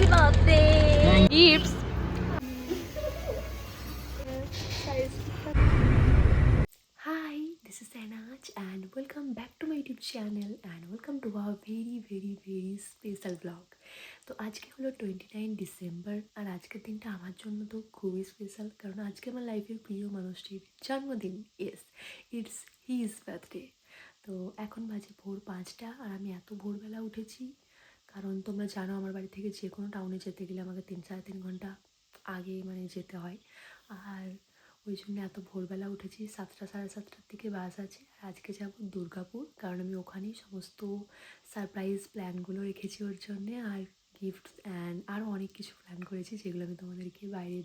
Happy birthday. Gifts. Hi, this is Anaj and welcome back to my YouTube channel and welcome to our very special vlog. তো আজকে হলো 29 December আর আজকের দিনটা আমার জন্য তো খুবই স্পেশাল, কারণ আজকে আমার লাইফের প্রিয় মানুষটির জন্মদিন। Yes, it's his birthday. তো এখন বাজে ভোর 5টা আর আমি এত ভোরবেলা উঠেছি কারণ তোমরা জানো আমার বাড়ি থেকে যে কোনো টাউনে যেতে গেলে আমাকে 3-3.5 ঘন্টা আগে যেতে হয়। আর ওই জন্য এত ভোরবেলা উঠেছি, 7টা-7:30টার দিকে বাস আছে। আর আজকে যাব দুর্গাপুর, কারণ আমি ওখানেই সমস্ত সারপ্রাইজ প্ল্যানগুলো রেখেছি ওর জন্যে, আর গিফট অ্যান্ড আরও অনেক কিছু প্ল্যান করেছি যেগুলো আমি তোমাদেরকে বাইরে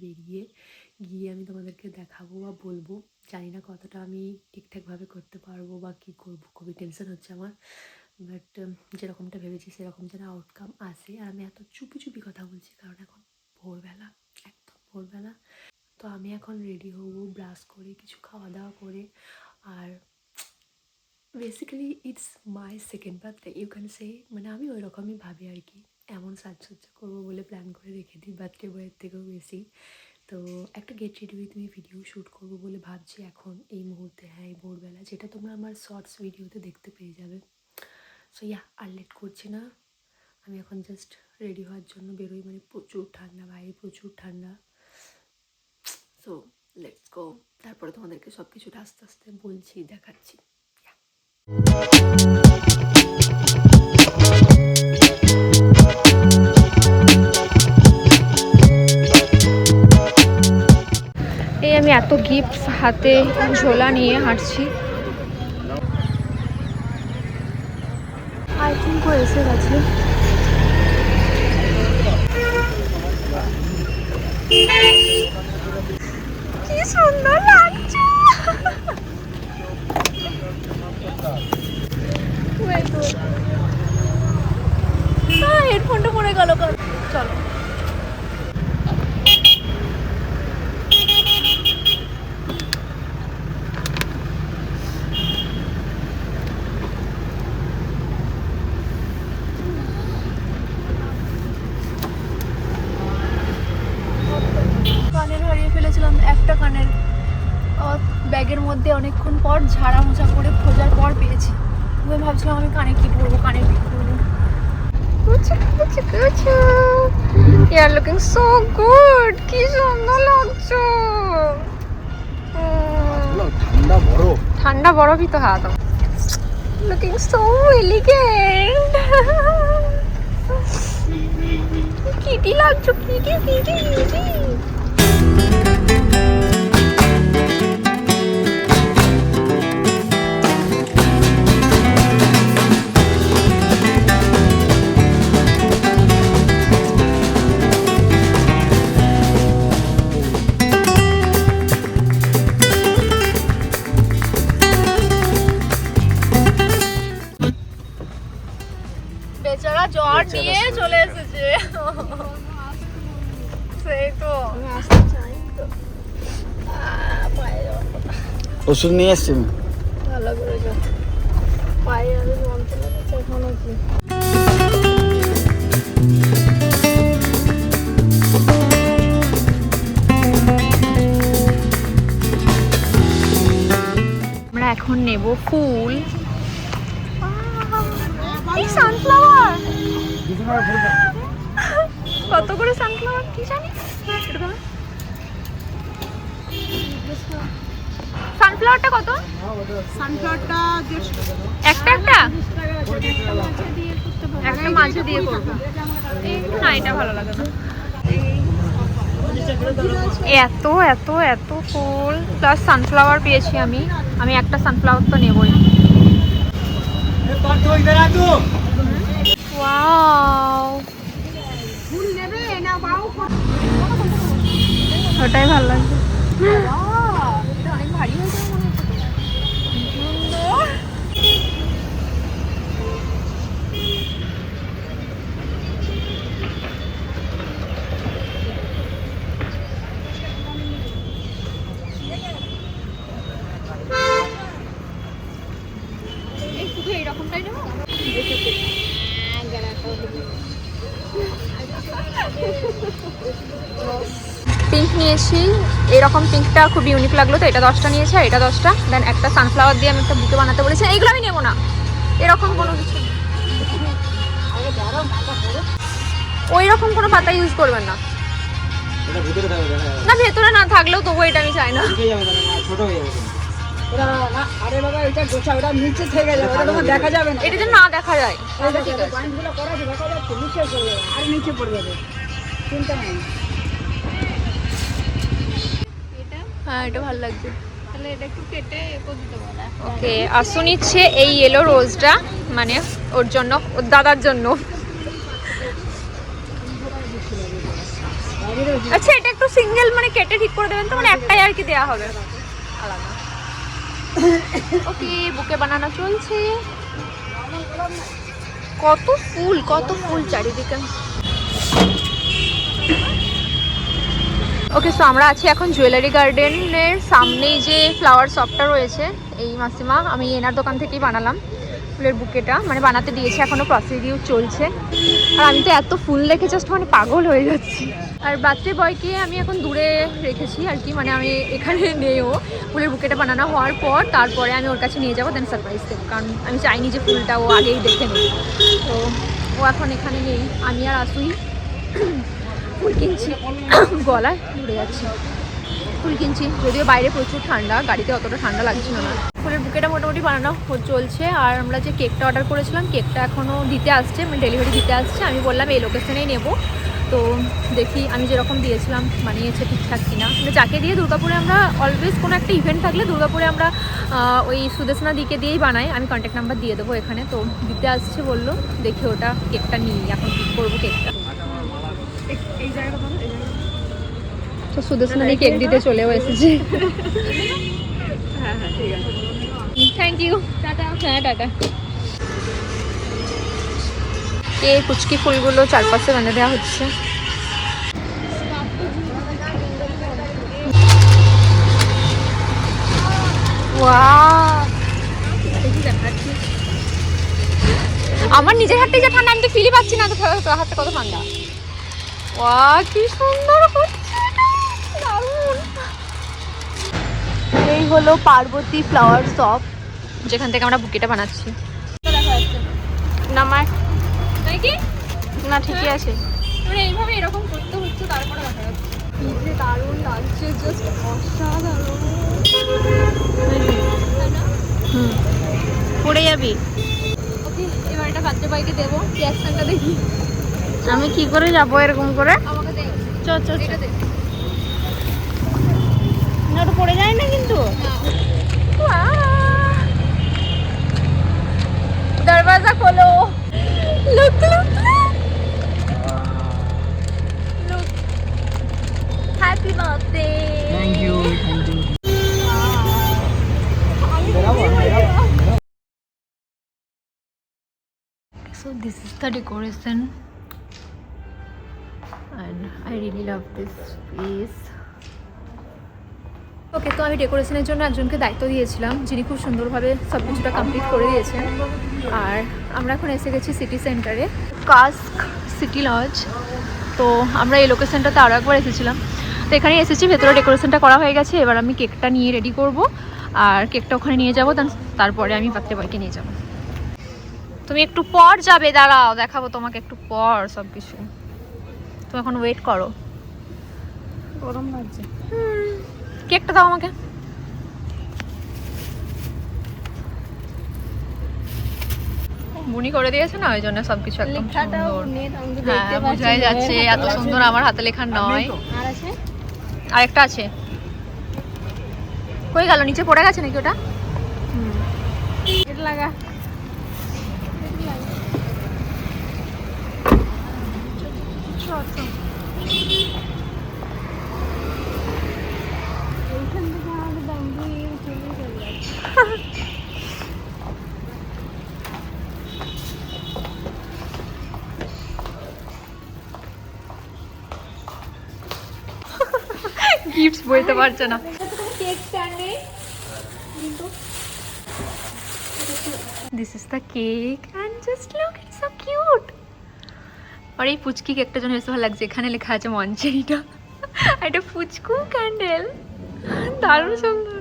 গিয়ে আমি তোমাদেরকে দেখাবো বা বলবো। জানি না কতটা আমি ঠিকঠাকভাবে করতে পারবো বা কী করবো, খুবই টেনশন হচ্ছে আমার। বাট যেরকমটা ভেবেছি সেরকম যেন আউটকাম আসে। আর আমি এত চুপি কথা বলছি কারণ এখন ভোরবেলা, একদম ভোরবেলা। তো আমি এখন রেডি হবো ব্রাশ করে, কিছু খাওয়া দাওয়া করে। আর basically it's my second birthday you can say, আমি ওই রকমই ভাবি আর কি, এমন সাজসজ্জা করবো বলে প্ল্যান করে রেখে দিই বার্থডে বয়ের থেকেও বেশি। তো একটা get ready with me video shoot করবো বলে ভাবছি এখন এই মুহূর্তে, হ্যাঁ এই ভোরবেলা, যেটা তোমরা আমার শর্টস ভিডিওতে দেখতে পেয়ে যাবে। সো আর লেট করছি না, আমি এখন জাস্ট রেডি হওয়ার জন্য বেরোই। প্রচুর ঠান্ডা ভাই, প্রচুর ঠান্ডা। সো লেটস গো, তারপরে তোমাদেরকে সব কিছুটা আস্তে আস্তে বলছি, দেখাচ্ছি। এই আমি এত গিফট হাতে ঝোলা নিয়ে হাঁটছি। আই থিঙ্ক ও এসে গেছে। কি সুন্দর লাগছে। হেডফোনটা পড়ে গেল। চলো কানের হারিয়ে ফেলেছিলাম একটা কানের, ব্যাগের মধ্যে অনেকক্ষণ পর ঝাড়া মোছা করে খোঁজার পর পেয়েছি। আমি ভাবছিলাম আমি কানে কি পরবো, কানে কি পরবো। You are looking so good. কি সুন্দর লাগছো। ঠান্ডা বরফই তো হাত। Looking so elegant. কিটি লাগছো, কিটি। বেচারা জ্বর নিয়ে চলে এসেছে। সেই তো ওষুধ নিয়ে এসছি ভালো করে যাও, পায়ে আরো যন্ত্রণা হচ্ছে এখনো কি। আমরা এখন নেব ফুল। এই সানফ্লাওয়ার কত করে? সানফ্লাওয়ার কি জানি, সানফ্লাওয়ারটা কত? সানফ্লাওয়ারটা একটা মাঝে দিয়ে করবো। না এটা ভালো লাগে না। এত ফুল প্লাস সানফ্লাওয়ার পেয়েছি আমি একটা সানফ্লাওয়ার তো নেবই। ওয়াও, ওটাই ভালো লাগছে। অনেক ভারী হয়েছে মনে হচ্ছে। এই শুধু এইরকমটাই নেবো। পিঙ্ক নিয়েছি, এরকম পিঙ্কটা খুব ইউনিক লাগলো তো এটা 10টা নিয়েছি, আর এটা 10টা। দেন একটা সানফ্লাওয়ার দিয়ে আমি একটা বুকে বানাতে বলেছি, এইগুলো আমি নেবো না, এরকম কোনো কিছু ওই রকম কোনো পাতা ইউজ করবেন না। না ভেতরে না থাকলেও তবু এটা আমি চাই না। এটা যেন না দেখা যায়। হ্যাঁ এটা ভালো লাগছে। ওকে, আসু নিচ্ছে এই ইয়েলো রোজটা, মানে ওর জন্য, ওর দাদার জন্য। আচ্ছা এটা একটু সিঙ্গেল মানে কেটে ঠিক করে দেবেন তো, মানে একটাই আর কি দেওয়া হবে আলাদা। ওকে, বুকে বানানো চলছে। কত ফুল, কত ফুল চারিদিকে। ওকে, সো আমরা আছি এখন জুয়েলারি গার্ডেনের সামনেই যে ফ্লাওয়ার শপটা রয়েছে। এই মাসিমা, আমি এনার দোকান থেকেই বানালাম ফুলের বুকেটা, মানে বানাতে দিয়েছে, এখনও প্রসিডিউর চলছে। আর আমি তো এত ফুল দেখে জাস্ট মানে পাগল হয়ে যাচ্ছি। আর বার্থডে বয়কে আমি এখন দূরে রেখেছি আর কি, মানে আমি এখানে নেও ফুলের বুকেটা বানানো হওয়ার পর তারপরে আমি ওর কাছে নিয়ে যাবো, দেন সারপ্রাইজ দেবো, কারণ আমি চাইনি যে ফুলটা ও আগেই দেখে নেই। তো ও এখন এখানে নেই, আমি আর আসুই ফুল কিনছি। গলায় ঘুরে যাচ্ছি, ফুল কিনছি, যদিও বাইরে প্রচুর ঠান্ডা, গাড়িতে অতটা ঠান্ডা লাগছিল না। ফুলের বুকেটা মোটামুটি বানানো চলছে। আর আমরা যে কেকটা অর্ডার করেছিলাম, কেকটা এখনও দিতে আসছে, মানে ডেলিভারি দিতে আসছে। আমি বললাম এই লোকেশনেই নেব, তো দেখি আমি যেরকম দিয়েছিলাম বানিয়েছে ঠিকঠাক কিনা। মানে যাকে দিয়ে দুর্গাপুরে আমরা অলওয়েজ কোনো একটা ইভেন্ট থাকলে দুর্গাপুরে আমরা ওই সুদেশনা দিকে দিয়েই বানাই, আমি কন্ট্যাক্ট নাম্বার দিয়ে দেবো এখানে। তো দিতে আসছে বললো, দেখি ওটা কেকটা নিই, এখন ঠিক করবো কেকটা। তো সুদেশনা দিয়ে কেক দিতে চলেও এসেছে। হ্যাঁ হ্যাঁ ঠিক আছে, থ্যাংক ইউ, টাটা। হ্যাঁ টাটা। কে কুচকি ফুলগুলো চারপাশে বেঁধে দেওয়া হচ্ছে। আমার নিজের হাতটাই যা ঠান্ডা, আমি তো ফিলই পাচ্ছি না, তো হাতটা কত ঠান্ডা। ওয়া কি সুন্দর হচ্ছে, দারুণ। এই হলো পার্বতী ফ্লাওয়ার শপ, যেখান থেকে আমরা বুকেটা বানাচ্ছি। নামায় নাকি না, ঠিকই আছে, মানে এইভাবে এরকম করতে হচ্ছে, তারপরে দেখা যাচ্ছে। কি যে দারুণ লাগছে, জাস্ট অসাধারণ। পড়ে যাবি। ওকে, এবার এটা বাচ্চা বাইকে দেবো, রিয়াকশনটা দেখি। আমি কি করে যাবো এরকম করে? আমাকে দে, চল চল, এটা দে না, ওটা পড়ে যায় না কিন্তু। দরওয়াজা খোলো। Look look look, happy birthday. Thank you. So this is the decoration and I really love this piece. ওকে, তো আমি ডেকোরেশনের জন্য একজনকে দায়িত্ব দিয়েছিলাম, যিনি খুব সুন্দরভাবে সব কিছুটা কমপ্লিট করে দিয়েছেন। আর আমরা এখন এসে গেছি সিটি সেন্টারে, কাস্ক সিটি লজ। তো আমরা এই লোকেশনটাতে আরও একবার এসেছিলাম, তো এখানে এসেছি, ভেতরে ডেকোরেশনটা করা হয়ে গেছে। এবার আমি কেকটা নিয়ে রেডি করব, আর কেকটা ওখানে নিয়ে যাবো, তারপরে আমি বার্থডে বয়কে নিয়ে যাবো। তুমি একটু পর যাবে, দাঁড়াও দেখাবো তোমাকে একটু পর সব কিছু। তুমি এখন ওয়েট করো। গরম লাগছে। কেকটা দাও আমাকে। বুনি করে দিয়েছে না, ওই জন্য সবকিছু একদম সুন্দর। হ্যাঁ বোঝাই যাচ্ছে, এত সুন্দর আমার হাতে লেখা নয়। আরেকটা আছে, কই গেল? নিচে পড়ে গেছে নাকি ওটা? এটা লাগা। গিফটস বলতে পারছে না। কেক স্ট্যান্ডে this is the cake and just look, it's so cute. আর এই পুচকি কেকটার জন্য বেশ ভালো লাগছে, এখানে লেখা আছে মঞ্চেরিটা। এটা পুচকু ক্যান্ডেল, দারুণ সুন্দর।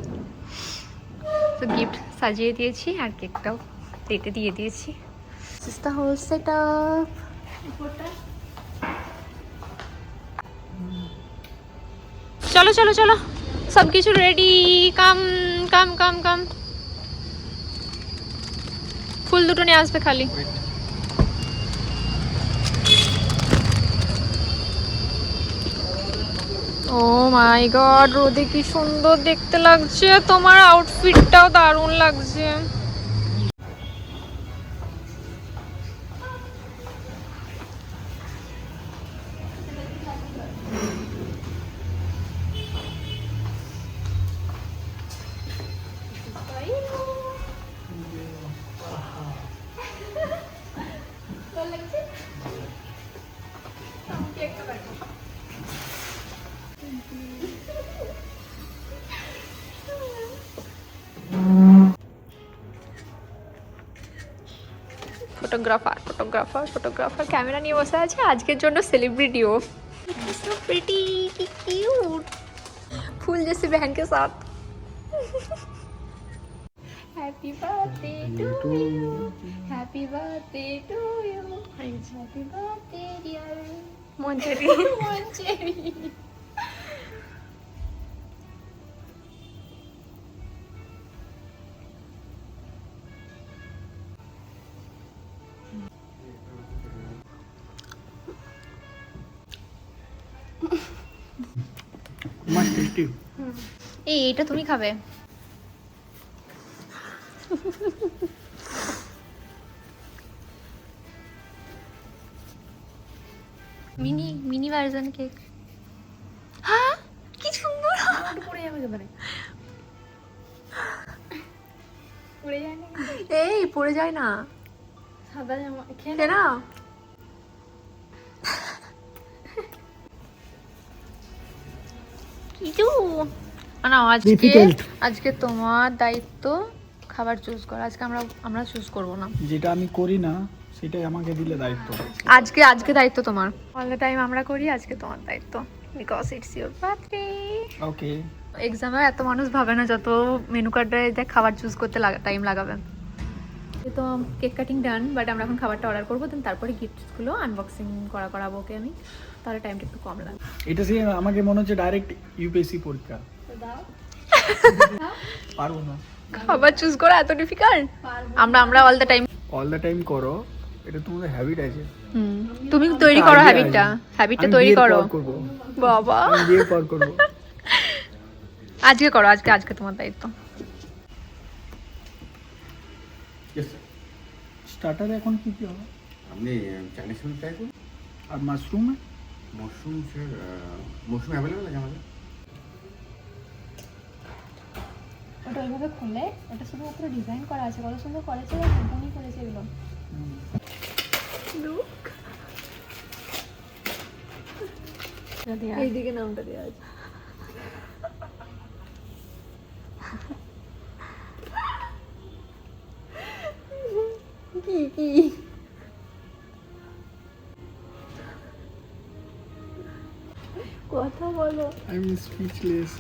তো গিফট সাজিয়ে দিয়েছি আর কেকটাও প্লেটে দিয়ে দিয়েছি। This is the whole setup. চলো চলো চলো, সব কিছু রেডি। কাম কাম কাম কাম। ফুল দুটো নিয়ে আসবে খালি। ও মাই গড, রোদে কি সুন্দর দেখতে লাগছে, তোমার আউটফিটটাও দারুণ লাগছে। ফটোগ্রাফার ফটোগ্রাফার ফটোগ্রাফার ক্যামেরা নিয়ে বসে আছে আজকের জন্য सेलिब्रिटी हो। So pretty, cute, फूल जैसे बहन के साथ। Happy birthday to you, happy birthday to you, happy birthday dear Moncheri, Moncheri। এইটা তুমি খাবে। Mini mini version cake. হ্যাঁ কি সুন্দর, পড়ে যাবে একেবারে, পড়ে যায় না, এই পড়ে যায় না, সাদা জামা খেয়ে দে না। কিছু না, আজকে আজকে তোমার দায়িত্ব খাবার চুজ করা। আজকে আমরা চুজ করব না, যেটা আমি করি না সেটাই আমাকে দিলে দায়িত্ব। আজকে দায়িত্ব তোমার। অল দ্য টাইম আমরা করি, আজকে তোমার দায়িত্ব, বিকজ ইটস ইওর বার্থডে। ওকে। এক্সামে এত মানুষ ভাবে না যত মেনু কার্ডে দেখ খাবার চুজ করতে টাইম লাগাবে। তো কেক কাটিং ডান, বাট আমরা এখন খাবারটা অর্ডার করবো, দেন তারপরে গিফটসগুলো আনবক্সিং করাবো ওকে আমি, তাহলে টাইমটা একটু কম লাগবে। এটা সে আমাকে মনে হচ্ছে ডাইরেক্ট ইউপিএসসি পরীক্ষা। পারবো না, খাবার চুজ করা এত ডিফিকাল্ট। আমরা অল দ্য টাইম করো, এটা তোমাদের হ্যাবিট আছে। তুমি তৈরি করো হ্যাবিটটা তৈরি করো বাবা। বিয়ের পর করব। আজকে করো, আজকে তোমার দায়িত্ব। স্টার্টারে এখন কি কি হবে? আপনি চাইনিজ ফুড ট্রাই করুন। আর মাশরুম স্যার মাশরুম অ্যাভেলেবেল আছে আমাদের। ওটা ওইভাবে খুলে, ওটা শুধুমাত্র ডিজাইন করা আছে, কত সুন্দর করেছে, কোম্পানি করেছে এগুলো। এইদিকে নামটা দেওয়া আছে। কি কথা বলো। I am speechless.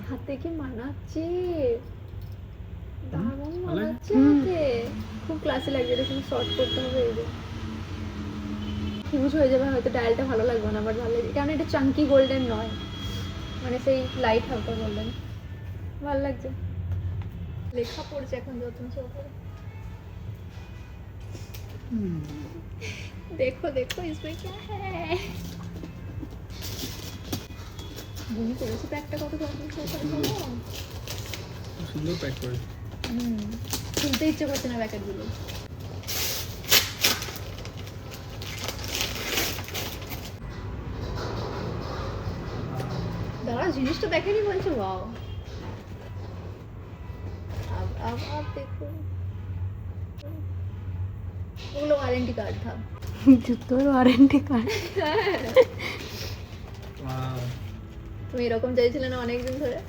হাতে কি মানাচ্ছে, দারুণ মানাচ্ছে হাতে, খুব ক্লাসে লাগছে। এটা শুধু শর্ট করতে হবে, এই যে হিউজ হয়ে যাবে হয়তো, ডায়ালটা ভালো লাগবে না, বাট ভালো লাগবে কারণ এটা চাঙ্কি গোল্ডেন নয়, মানে সেই লাইট হালকা গোল্ডেন, ভালো লাগছে। লেখা পড়ছে এখন যত্ন সহকারে। देखो देखो इसमें क्या है। বুঝি করেছি প্যাকটা কত সুন্দর প্যাক করে। খুলতে ইচ্ছে করছে না প্যাকেটগুলো। দাঁড়া, জিনিসটা দেখেনি বলছে ওয়াও। अब देखो, ওগুলো ওয়ারেন্টি কার্ড था। জুতোর ওয়ারেন্টি কার্ড। তুমি এরকম চাইছিলে না অনেকদিন ধরে।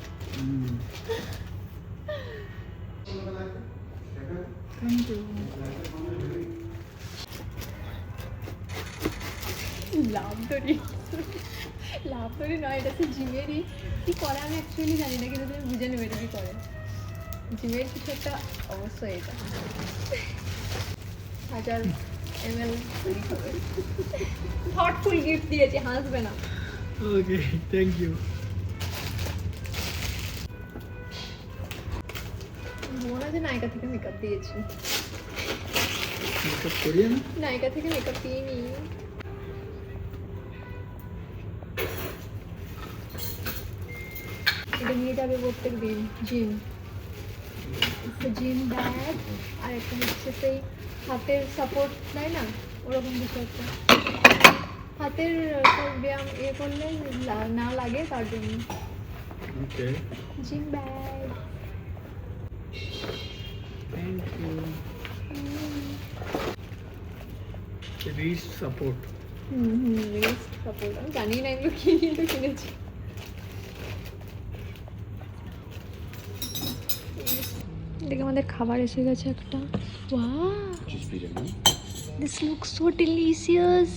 লাভ ধরি নয়, এটা তো জিমেরই কি করে আমি অ্যাকচুয়ালি জানি না, কিন্তু তুমি বুঝে নেবে এটা কি করে। জিমের কিছু একটা অবশ্যই এটা 1000 ml থটফুল গিফট দিয়েছে, হাসবে না। ওকে, থ্যাংক ইউ। মনে হয় নায়িকা থেকে মেকআপ দিয়েছি। মেকআপ করিয়ে না? নায়িকা থেকে মেকআপ দিয়ে নি। এটা নিয়ে যাবে প্রত্যেক দিন জিম। জিম ব্যাগ, আর একটা হচ্ছে সেই হাতের সাপোর্ট দেয় না, ওরকম কিছু একটা, হাতের ব্যায়াম করলে না লাগে তার জন্য। Okay, gym bag. Thank you. Wrist support. Wrist support, আমি জানি না এগুলো কি, কিন্তু কিনেছি। দেখে আমাদের খাবার এসে গেছে একটা। Wow, this looks so delicious.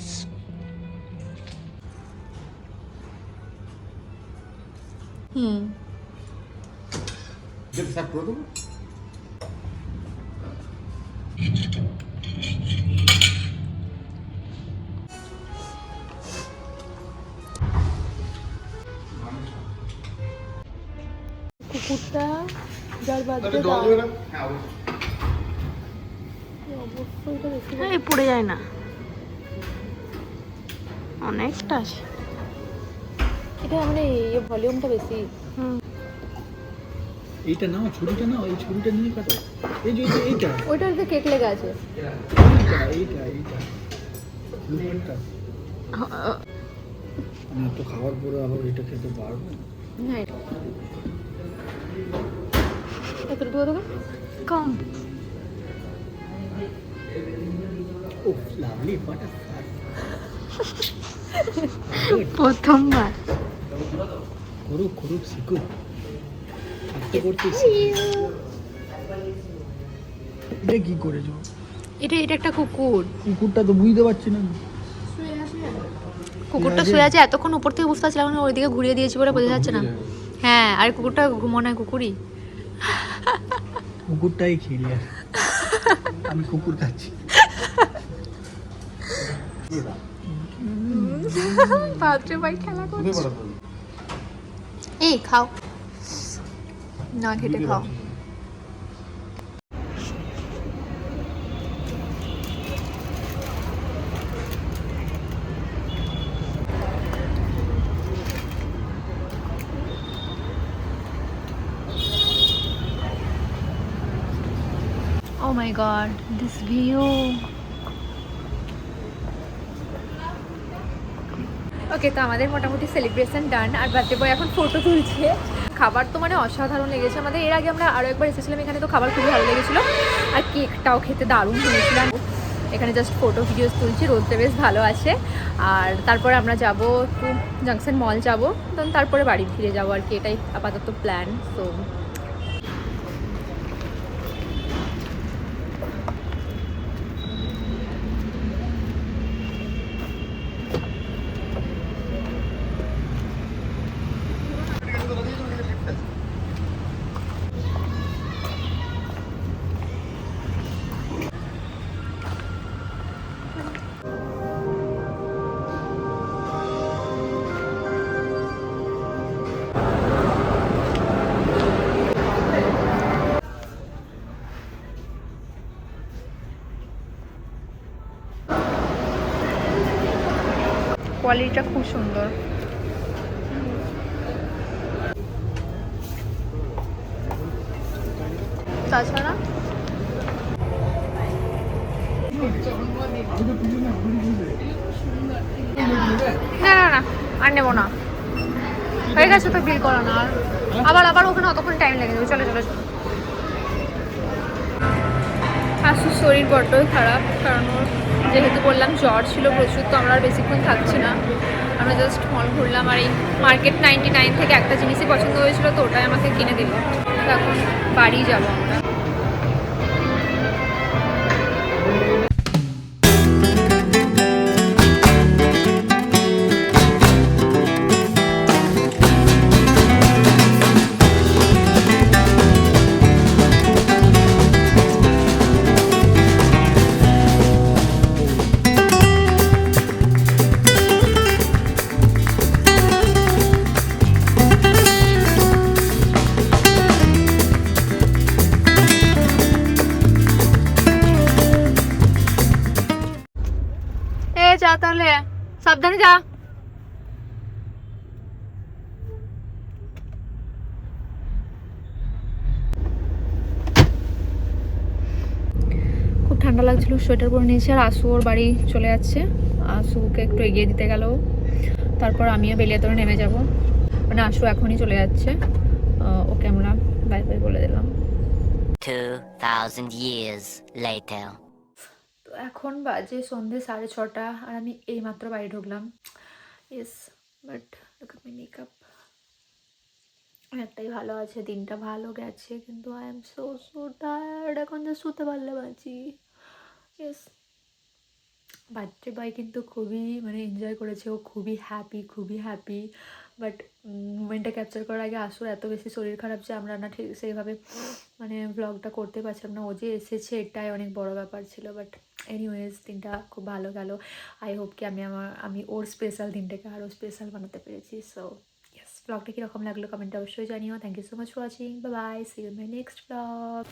যেটা সার্ভ করে দেবো। কুকুরটা যার বাচ্চা হ্যাঁ, পড়ে যায় না, অনেকটা আছে। এটা মানে ভলিউমটা বেশি। এইটা নাও, ছুরিটা নাও, এই ছুরিটা নিয়ে কাটো। এই যে এইটা ওইটাতে কেক লেগে আছে। এইটা লুকটা। আমি তো খাওয়ার পরে আবার এটা খেতে পারবো? হ্যাঁ, এতটুকু দেবো কম। ওহ, লাভলি বাটারফ্লাই। প্রথমবার করুক শিখুক, করতে করতে। এটা কি করেছো? এটা একটা কুকুর। কুকুরটা তো বুঝতে পারছি না। কুকুরটা শুয়ে আছে, এতক্ষণ উপর থেকে বুঝতে পারছিলাম না, ওইদিকে ঘুরিয়ে দিয়েছি বলে বোঝা যাচ্ছে না। হ্যাঁ, আর কুকুরটা মনে হয় কুকুরই। কুকুরটাই খেলি আর আমি কুকুর খাচ্ছি। বাপরে ভাই, খেলা করছে। এই খাও না, খেটে খাও। Oh my god, this view. ওকে, তো আমাদের মোটামুটি সেলিব্রেশন ডান, আর বার্থডে বয় এখন ফটো তুলছে। খাবার তো মানে অসাধারণ লেগেছে আমাদের। এর আগে আমরা আরও একবার এসেছিলাম এখানে, তো খাবার খুবই ভালো লেগেছিলো, আর কেকটাও খেতে দারুণ হয়েছিলাম। এখানে জাস্ট ফটো ভিডিওস তুলছি, রোদটা বেশ ভালো আছে। আর তারপরে আমরা যাব একটু জাংশন মল যাব, তারপরে বাড়ি ফিরে যাবো আর কি, এটাই আপাতত প্ল্যান। তো কোয়ালিটিটা খুব সুন্দর। তাছাড়া না না না, আর নেবো না, হয়ে গেছে তো বিল করানো। আর আবার ওখানে অতক্ষণ টাইম লেগে যাবে। চলো চলো চলো। আসুর শরীর বড্ডই খারাপ, কারণ ওর যেহেতু বললাম জ্বর ছিল প্রচুর, তো আমরা আর বেশিক্ষণ থাকছি না। আমরা জাস্ট মল ঘুরলাম আর এই মার্কেট 99 থেকে একটা জিনিসই পছন্দ হয়েছিল, তো ওটাই আমাকে কিনে দিল। তো এখন বাড়ি যাবো আমরা। যা তাহলে, সাবধানে যা। খুব ঠান্ডা লাগছিল, সোয়েটার পরে নিয়েছি। আর আসু ওর বাড়ি চলে যাচ্ছে, আসুকে একটু এগিয়ে দিতে গেল, তারপর আমিও বেলিয়াতরে নেমে যাব। মানে আসু এখনই চলে যাচ্ছে, ওকে আমরা বাই বাই বলে দিলাম। 2000 years later. তো এখন বাজে সন্ধ্যে 6:30 আর আমি এইমাত্র বাড়ি ঢুকলাম। Yes, but look at my makeup. একটাই ভালো আছে, দিনটা ভালো গেছে, কিন্তু আই এম সো টায়ার্ড। এখন যে শুতে পারলে বাঁচি। ইয়েস, বার্থডে বয় কিন্তু খুবই মানে এনজয় করেছে, ও খুবই হ্যাপি। বাট মোমেন্টটা ক্যাপচার করার আগে আসুর এত বেশি শরীর খারাপ যে আমরা না ঠিক সেইভাবে মানে ব্লগটা করতে পারছিলাম না। ও যে এসেছে এটাই অনেক বড় ব্যাপার ছিল। বাট এনিওয়েজ দিনটা খুব ভালো গেল। আই হোপ কি আমি ওর স্পেশাল দিনটাকে আরও স্পেশাল বানাতে পেরেছি। সো ইয়েস, ব্লগটা কীরকম লাগলো কমেন্টে অবশ্যই জানিও। Thank you so much for watching. Bye bye, see you in my next blog.